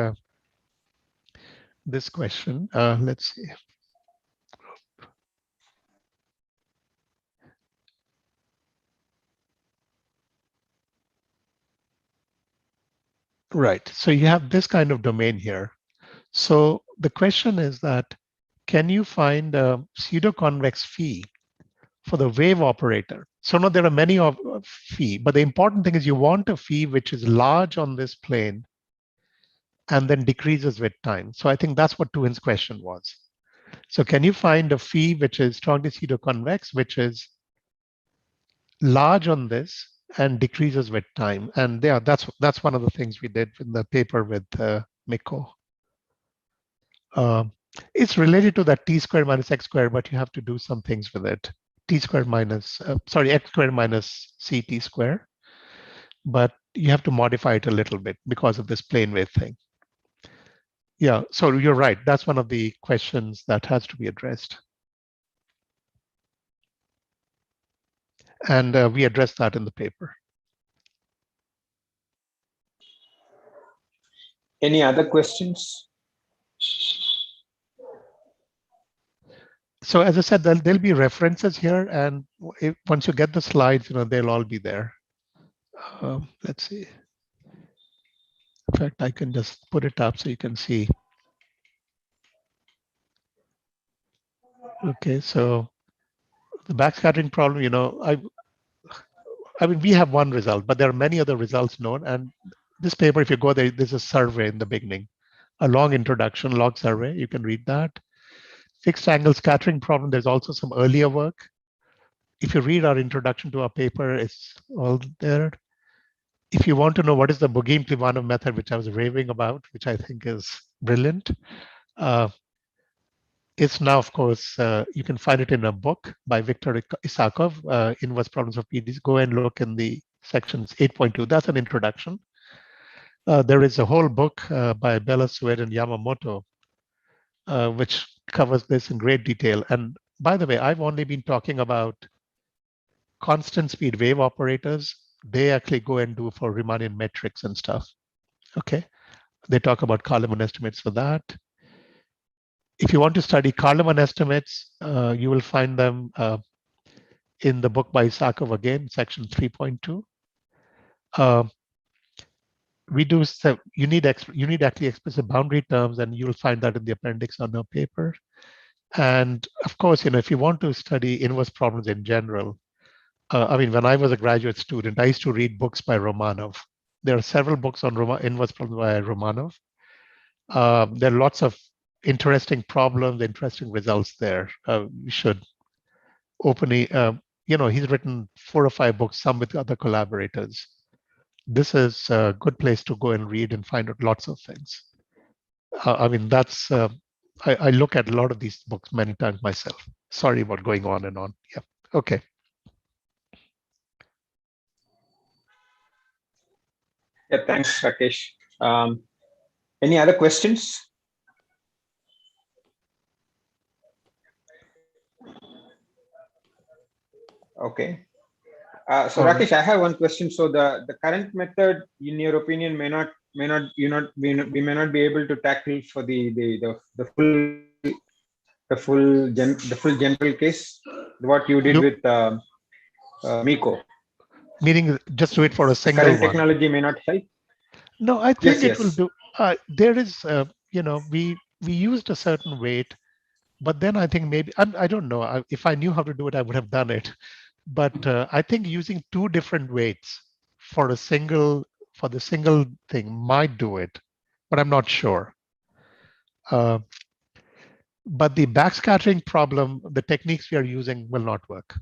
this question. Let's see. Right. So you have this kind of domain here. So the question is that, can you find a pseudo-convex phi for the wave operator? So now there are many of phi, but the important thing is you want a phi which is large on this plane and then decreases with time. So I think that's what Tuhin's question was. So can you find a phi which is strongly pseudo-convex, which is large on this and decreases with time? And yeah, that's one of the things we did in the paper with Mikko. It's related to that t squared minus x squared, but you have to do some things with it. T squared minus, x squared minus ct squared. But you have to modify it a little bit because of this plane wave thing. Yeah, so you're right. That's one of the questions that has to be addressed. And we addressed that in the paper. Any other questions? So as I said, there'll be references here, and once you get the slides, they'll all be there. Let's see. In fact, I can just put it up so you can see. Okay, so the backscattering problem, I mean, we have one result, but there are many other results known. And this paper, if you go there, there's a survey in the beginning, a long introduction, log survey. You can read that. Fixed angle scattering problem, there's also some earlier work. If you read our introduction to our paper, it's all there. If you want to know what is the Bugim-Plivanov method, which I was raving about, which I think is brilliant, it's now, of course, you can find it in a book by Viktor Isakov, Inverse Problems of PDEs. Go and look in the sections 8.2. That's an introduction. There is a whole book by Bella Sued and Yamamoto, which covers this in great detail. And by the way, I've only been talking about constant speed wave operators. They actually go and do for Riemannian metrics and stuff. Okay, they talk about Columnar estimates for that. If you want to study Columnar estimates, you will find them in the book by Isakov again, section 3.2. We do you need actually explicit boundary terms, and you'll find that in the appendix on our paper. And of course, if you want to study inverse problems in general, I mean, when I was a graduate student, I used to read books by Romanov. There are several books on inverse problems by Romanov. There are lots of interesting problems, interesting results there. You should openly, he's written 4 or 5 books, some with other collaborators. This is a good place to go and read and find out lots of things. I mean, that's, I look at a lot of these books many times myself. Sorry about going on and on. Yeah, okay. Yeah, thanks, Rakesh. Any other questions? Okay. So Rakesh, I have one question. So the current method, in your opinion, may not we may not be able to tackle for the full general case, what you did with Miko. Meaning just do it for a The single current one. technology may not help. No, I think it will Yes. do. There is, we used a certain weight, but then I think maybe, I don't know. If I knew how to do it, I would have done it. But I think using two different weights for the single thing might do it, but I'm not sure. But the backscattering problem, the techniques we are using will not work.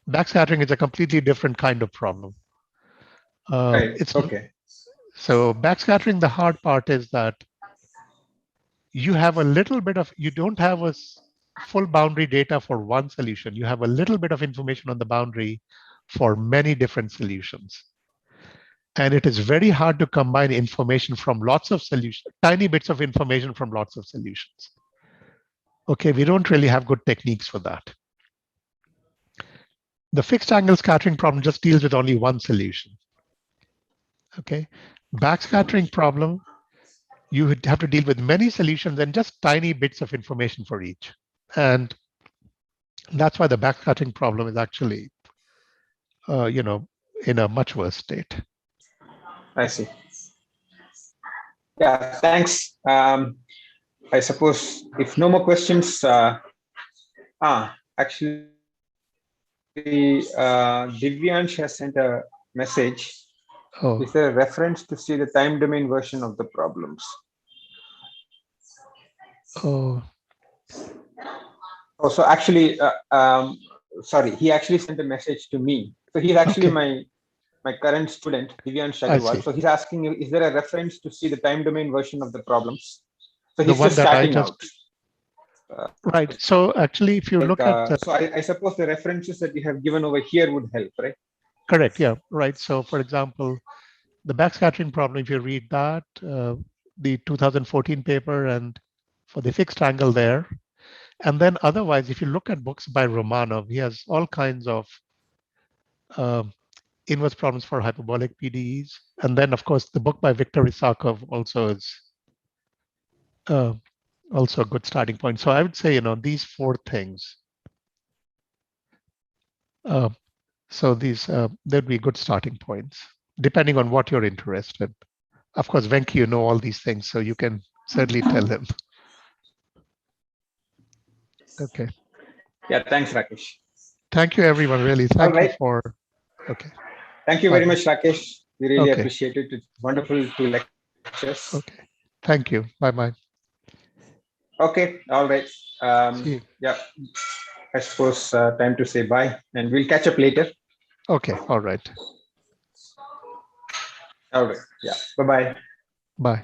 Backscattering is a completely different kind of problem. Right. It's okay. So backscattering, the hard part is that you have a little bit of, you don't have a full boundary data for one solution. You have a little bit of information on the boundary for many different solutions. And it is very hard to combine information from lots of solutions, tiny bits of information from lots of solutions. Okay, we don't really have good techniques for that. The fixed angle scattering problem just deals with only one solution. Okay, backscattering problem, you would have to deal with many solutions and just tiny bits of information for each. And that's why the backscattering problem is actually, in a much worse state. I see. Yeah, thanks. I suppose if no more questions, actually, Divyansh has sent a message. Oh. Is there a reference to see the time domain version of the problems? Oh. Oh, so actually, sorry, he actually sent a message to me. So he's actually Okay. my current student, Divyansh I Agarwal. see. So he's asking you, is there a reference to see the time domain version of the problems? So The he's one just that I starting just, out. right. So actually, if you look at the, so I suppose the references that you have given over here would help, right? correct, yeah, right. So for example, the backscattering problem, if you read that, the 2014 paper and for the fixed angle there. And then otherwise, if you look at books by Romanov, he has all kinds of inverse problems for hyperbolic PDEs. And then, of course, the book by Viktor Isakov also is also a good starting point. So I would say, these four things. So these, there'd be good starting points, depending on what you're interested. Of course, Venki, you know all these things, so you can certainly tell him. Okay. Yeah, thanks, Rakesh. Thank you, everyone. Really, thank All you right. for, okay. Thank you very Bye-bye. much, Rakesh. We really Okay. appreciate it. It's wonderful to lectures. Okay. Thank you. Bye-bye. Okay, all right. See you. Yeah, I suppose time to say bye, and we'll catch up later. Okay. All right. All right. Yeah. Bye-bye. Bye.